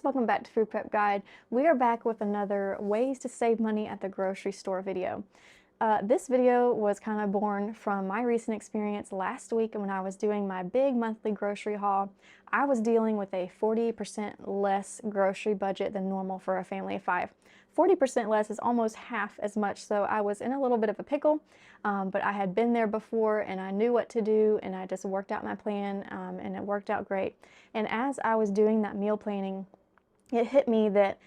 welcome back to Food Prep Guide. We are back with another ways to save money at the grocery store video. This video was kind of born from my recent experience last week when I was doing my big monthly grocery haul. I was dealing with a 40% less grocery budget than normal for a family of 5. 40% less is almost half as much, so I was in a little bit of a pickle, but I had been there before and I knew what to do, and I just worked out my plan, and it worked out great. And as I was doing that meal planning, it hit me that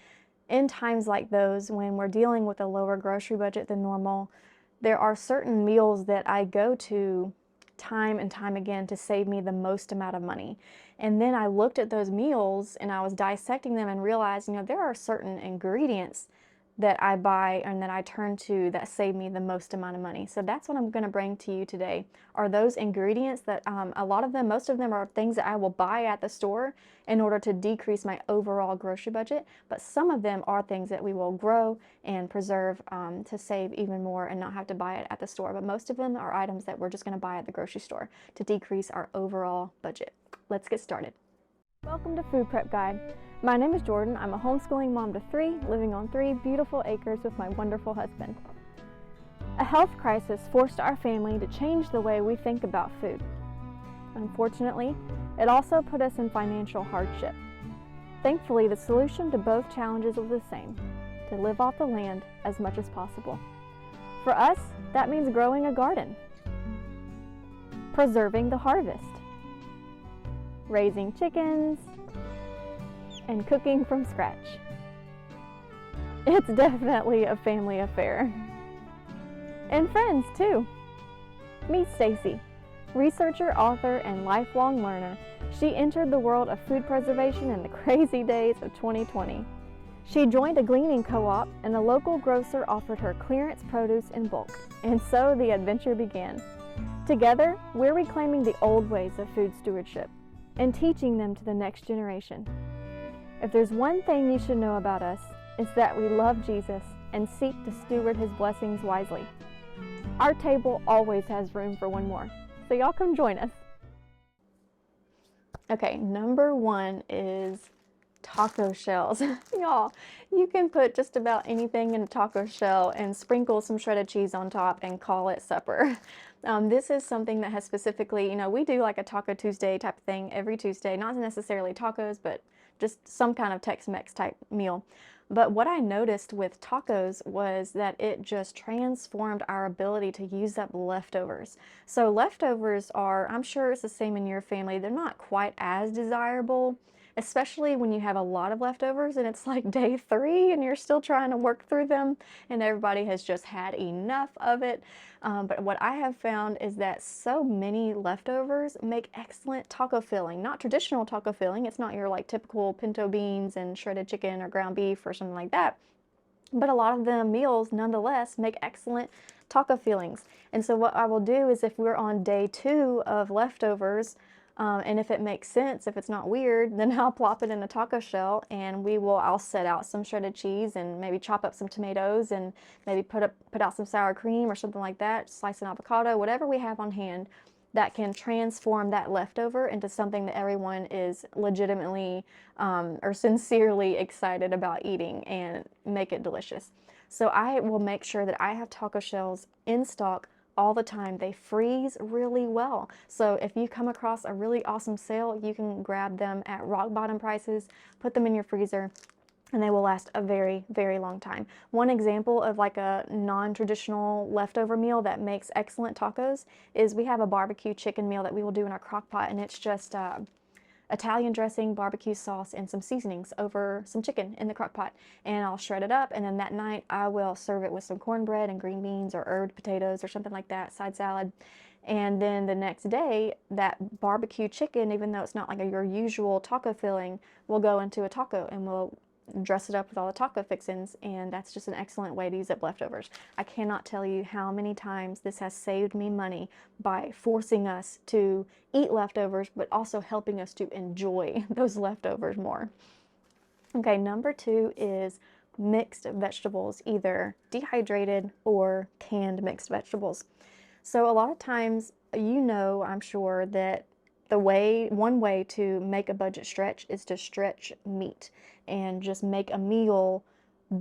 in times like those, when we're dealing with a lower grocery budget than normal, there are certain meals that I go to time and time again to save me the most amount of money. And then I looked at those meals and I was dissecting them and realized, there are certain ingredients that I buy and that I turn to that save me the most amount of money. So that's what I'm going to bring to you today, are those ingredients that most of them are things that I will buy at the store in order to decrease my overall grocery budget, but some of them are things that we will grow and preserve to save even more and not have to buy it at the store. But most of them are items that we're just going to buy at the grocery store to decrease our overall budget. Let's get started. Welcome to Food Prep Guide. My name is Jordan. I'm a homeschooling mom to 3, living on 3 beautiful acres with my wonderful husband. A health crisis forced our family to change the way we think about food. Unfortunately, it also put us in financial hardship. Thankfully, the solution to both challenges was the same: to live off the land as much as possible. For us, that means growing a garden, preserving the harvest, raising chickens, and cooking from scratch. It's definitely a family affair. And friends too. Meet Stacy, researcher, author, and lifelong learner. She entered the world of food preservation in the crazy days of 2020. She joined a gleaning co-op, and a local grocer offered her clearance produce in bulk, and so the adventure began. Together, we're reclaiming the old ways of food stewardship and teaching them to the next generation. If there's one thing you should know about us, it's that we love Jesus and seek to steward his blessings wisely. Our table always has room for one more, so y'all come join us. Okay, number 1 is taco shells. Y'all, you can put just about anything in a taco shell and sprinkle some shredded cheese on top and call it supper. This is something that has specifically, we do like a Taco Tuesday type of thing every Tuesday, not necessarily tacos, but just some kind of Tex-Mex type meal. But what I noticed with tacos was that it just transformed our ability to use up leftovers. So leftovers are, I'm sure it's the same in your family, they're not quite as desirable, especially when you have a lot of leftovers and it's like day 3 and you're still trying to work through them and everybody has just had enough of it. But what I have found is that so many leftovers make excellent taco filling. Not traditional taco filling. It's not your like typical pinto beans and shredded chicken or ground beef or something like that. But a lot of the meals nonetheless make excellent taco fillings. And so what I will do is, if we're on day 2 of leftovers, and if it makes sense, if it's not weird, then I'll plop it in a taco shell and I'll set out some shredded cheese and maybe chop up some tomatoes and maybe put out some sour cream or something like that, slice an avocado, whatever we have on hand that can transform that leftover into something that everyone is legitimately or sincerely excited about eating and make it delicious. So I will make sure that I have taco shells in stock all the time. They freeze really well. So if you come across a really awesome sale, you can grab them at rock bottom prices, put them in your freezer, and they will last a very, very long time. One example of like a non-traditional leftover meal that makes excellent tacos is we have a barbecue chicken meal that we will do in our crock pot, and it's just Italian dressing, barbecue sauce, and some seasonings over some chicken in the crock pot. And I'll shred it up, and then that night I will serve it with some cornbread and green beans or herb potatoes or something like that, side salad. And then the next day, that barbecue chicken, even though it's not like your usual taco filling, will go into a taco and we'll dress it up with all the taco fixins, and that's just an excellent way to use up leftovers. I cannot tell you how many times this has saved me money by forcing us to eat leftovers, but also helping us to enjoy those leftovers more. Okay, number 2 is mixed vegetables, either dehydrated or canned mixed vegetables. So a lot of times, I'm sure that one way to make a budget stretch is to stretch meat and just make a meal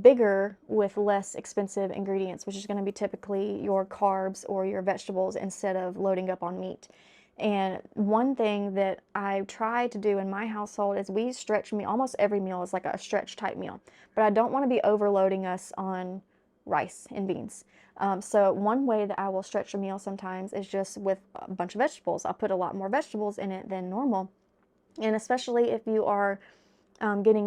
bigger with less expensive ingredients, which is going to be typically your carbs or your vegetables instead of loading up on meat. And one thing that I try to do in my household is we stretch meal. Almost every meal is like a stretch type meal, but I don't want to be overloading us on rice and beans. So one way that I will stretch a meal sometimes is just with a bunch of vegetables. I'll put a lot more vegetables in it than normal. And especially if you are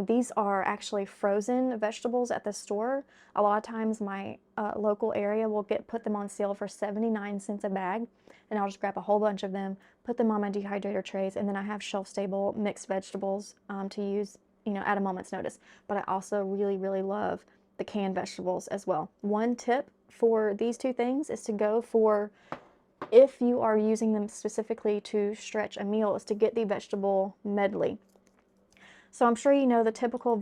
these are actually frozen vegetables at the store. A lot of times my local area will put them on sale for 79 cents a bag, and I'll just grab a whole bunch of them, put them on my dehydrator trays, and then I have shelf-stable mixed vegetables to use, at a moment's notice. But I also really, really love the canned vegetables as well. One tip for these two things is to go for, if you are using them specifically to stretch a meal, is to get the vegetable medley. So I'm sure you know the typical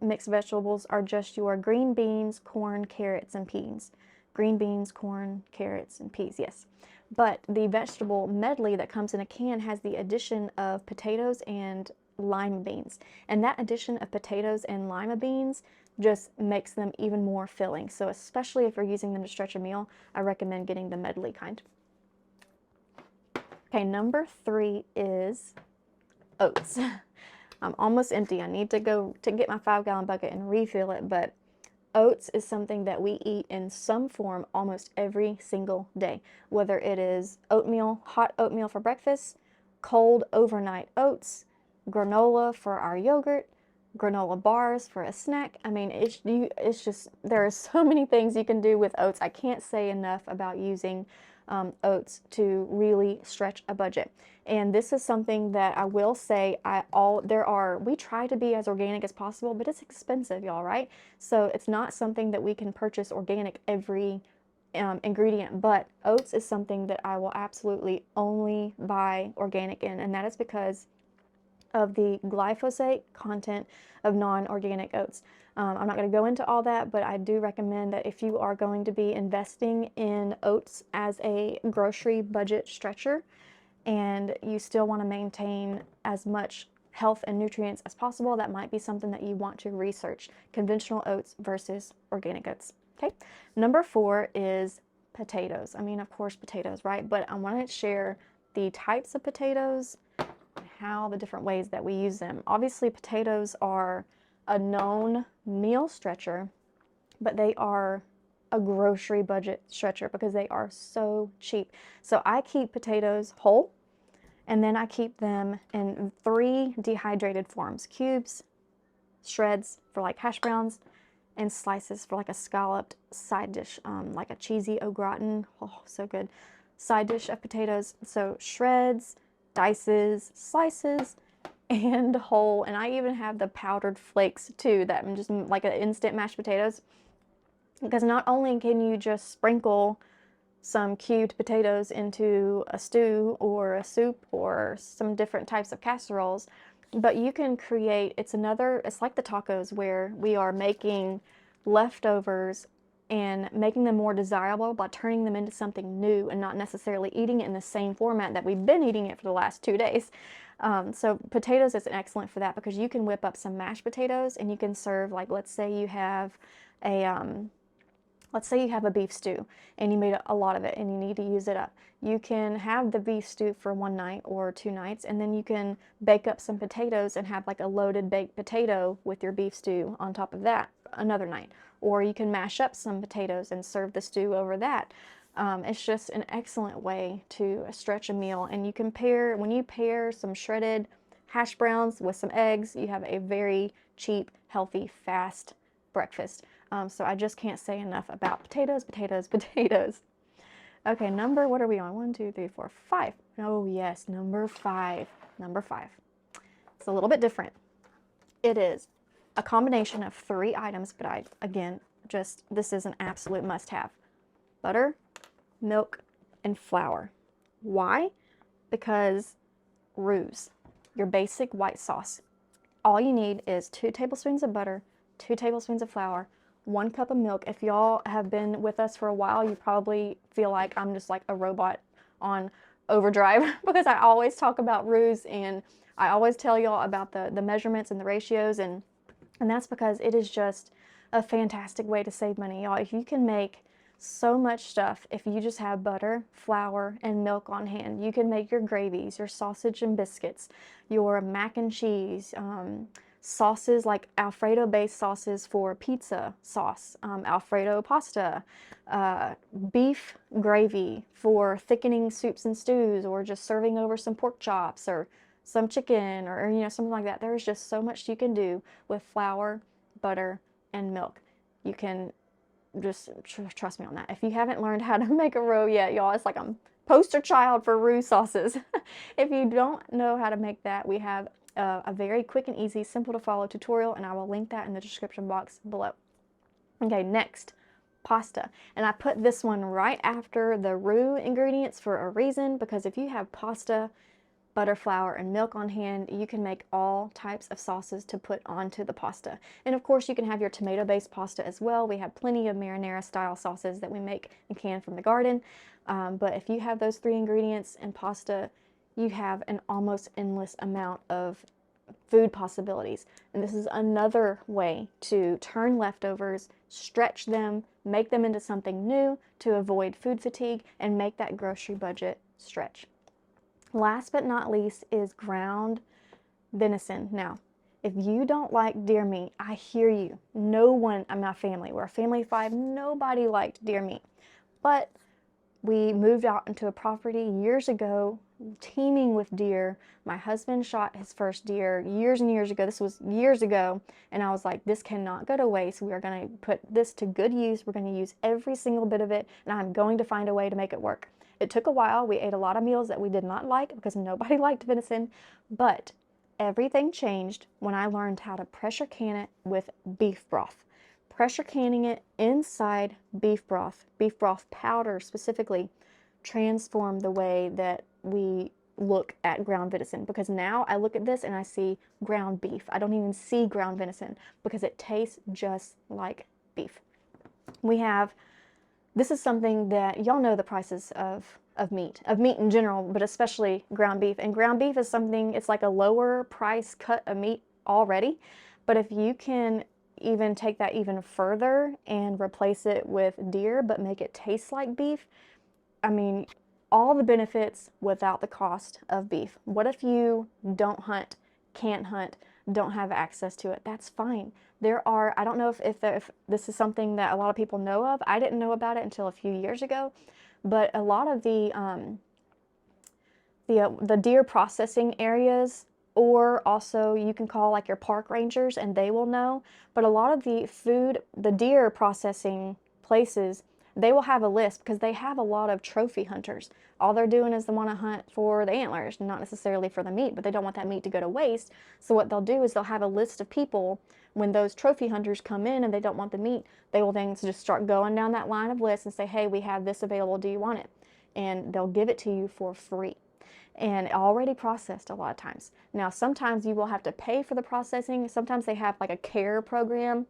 mixed vegetables are just your green beans, corn, carrots, and peas. Green beans, corn, carrots, and peas, yes. But the vegetable medley that comes in a can has the addition of potatoes and lima beans. And that addition of potatoes and lima beans just makes them even more filling. So especially if you're using them to stretch a meal, I recommend getting the medley kind. Okay, number 3 is oats. I'm almost empty. I need to go to get my 5-gallon bucket and refill it, but oats is something that we eat in some form almost every single day, whether it is oatmeal, hot oatmeal for breakfast, cold overnight oats, granola for our yogurt, granola bars for a snack. I mean, it's just, there are so many things you can do with oats. I can't say enough about using oats to really stretch a budget. And this is something that I will say, we try to be as organic as possible, but it's expensive, y'all, right? So it's not something that we can purchase organic every ingredient, but oats is something that I will absolutely only buy organic in, and that is because of the glyphosate content of non-organic oats. I'm not going to go into all that, but I do recommend that if you are going to be investing in oats as a grocery budget stretcher and you still want to maintain as much health and nutrients as possible, that might be something that you want to research. Conventional oats versus organic oats. Okay, number 4 is potatoes. I mean, of course, potatoes, right? But I want to share the types of potatoes, how the different ways that we use them. Obviously, potatoes are a known meal stretcher, but they are a grocery budget stretcher because they are so cheap. So I keep potatoes whole, and then I keep them in 3 dehydrated forms: cubes, shreds for like hash browns, and slices for like a scalloped side dish, like a cheesy au gratin. Oh, so good. Side dish of potatoes. So shreds, dices, slices, and whole. And I even have the powdered flakes too, that I'm just like an instant mashed potatoes. Because not only can you just sprinkle some cubed potatoes into a stew or a soup or some different types of casseroles, but you can create, it's like the tacos where we are making leftovers and making them more desirable by turning them into something new and not necessarily eating it in the same format that we've been eating it for the last 2 days. So potatoes is excellent for that because you can whip up some mashed potatoes and you can serve, like, let's say you have a beef stew and you made a lot of it and you need to use it up. You can have the beef stew for 1 night or 2 nights, and then you can bake up some potatoes and have like a loaded baked potato with your beef stew on top of that another night. Or you can mash up some potatoes and serve the stew over that. It's just an excellent way to stretch a meal. And when you pair some shredded hash browns with some eggs, you have a very cheap, healthy, fast breakfast. So I just can't say enough about potatoes, potatoes, potatoes. Okay, what are we on? 1, 2, 3, 4, 5. Oh yes, number 5. Number 5. It's a little bit different. It is a combination of 3 items, but this is an absolute must-have. Butter, milk, and flour. Why? Because roux, your basic white sauce. All you need is 2 tablespoons of butter, 2 tablespoons of flour, 1 cup of milk. If y'all have been with us for a while, you probably feel like I'm just like a robot on overdrive because I always talk about roux, and I always tell y'all about the measurements and the ratios, and that's because it is just a fantastic way to save money, y'all. If you can make so much stuff, if you just have butter, flour, and milk on hand, you can make your gravies, your sausage and biscuits, your mac and cheese, sauces like Alfredo-based sauces for pizza sauce, Alfredo pasta, beef gravy for thickening soups and stews, or just serving over some pork chops or some chicken, or you know, something like that. There is just so much you can do with flour, butter, and milk. You can just trust me on that. If you haven't learned how to make a roux yet, y'all, it's like I'm poster child for roux sauces. If you don't know how to make that, we have a very quick and easy, simple to follow tutorial, and I will link that in the description box below. Okay, next, pasta. And I put this one right after the roux ingredients for a reason, because if you have pasta, butter, flour, and milk on hand, you can make all types of sauces to put onto the pasta. And of course, you can have your tomato-based pasta as well. We have plenty of marinara style sauces that we make and can from the garden. But if you have those 3 ingredients in pasta, you have an almost endless amount of food possibilities. And this is another way to turn leftovers, stretch them, make them into something new to avoid food fatigue and make that grocery budget stretch. Last but not least is ground venison. Now, if you don't like deer meat, I hear you. No one in my family, we're a family of 5, nobody liked deer meat. But we moved out into a property years ago, teeming with deer. My husband shot his first deer years and years ago. This was years ago. And I was like, this cannot go to waste. We are going to put this to good use. We're going to use every single bit of it. And I'm going to find a way to make it work. It took a while. We ate a lot of meals that we did not like because nobody liked venison. But everything changed when I learned how to pressure can it with beef broth. Pressure canning it inside beef broth powder specifically, transformed the way that we look at ground venison, because now I look at this and I see ground beef. I don't even see ground venison because it tastes just like beef. This is something that y'all know, the prices of meat in general, but especially ground beef. And ground beef is something, it's like a lower price cut of meat already. But if you can even take that even further and replace it with deer, but make it taste like beef, I mean, all the benefits without the cost of beef. What if you don't hunt, can't hunt, don't have access to it? That's fine. I don't know if this is something that a lot of people know of. I didn't know about it until a few years ago, but a lot of the deer processing areas, or also you can call like your park rangers and they will know, but a lot of the deer processing places, they will have a list because they have a lot of trophy hunters. All they're doing is they want to hunt for the antlers, not necessarily for the meat, but they don't want that meat to go to waste. So what they'll do is they'll have a list of people. When those trophy hunters come in and they don't want the meat, they will then just start going down that line of lists and say, hey, we have this available, do you want it? And they'll give it to you for free. And already processed a lot of times. Now, sometimes you will have to pay for the processing. Sometimes they have like a care program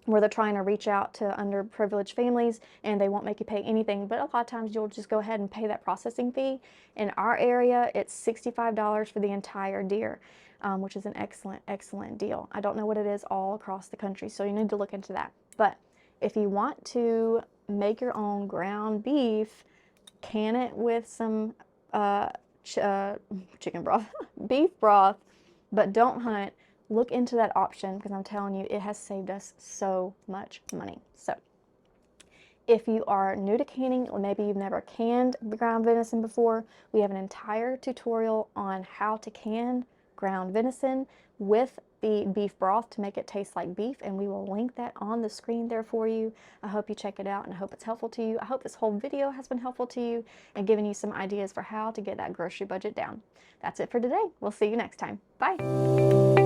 where they're trying to reach out to underprivileged families and they won't make you pay anything, but a lot of times you'll just go ahead and pay that processing fee. In our area, it's $65 for the entire deer, which is an excellent, excellent deal. I don't know what it is all across the country, so you need to look into that. But if you want to make your own ground beef, can it with some chicken broth, beef broth, but don't hunt, look into that option, because I'm telling you, it has saved us so much money. So if you are new to canning, or maybe you've never canned ground venison before, we have an entire tutorial on how to can ground venison with the beef broth to make it taste like beef, and we will link that on the screen there for you. I hope you check it out, and I hope it's helpful to you. I hope this whole video has been helpful to you and given you some ideas for how to get that grocery budget down. That's it for today. We'll see you next time. Bye.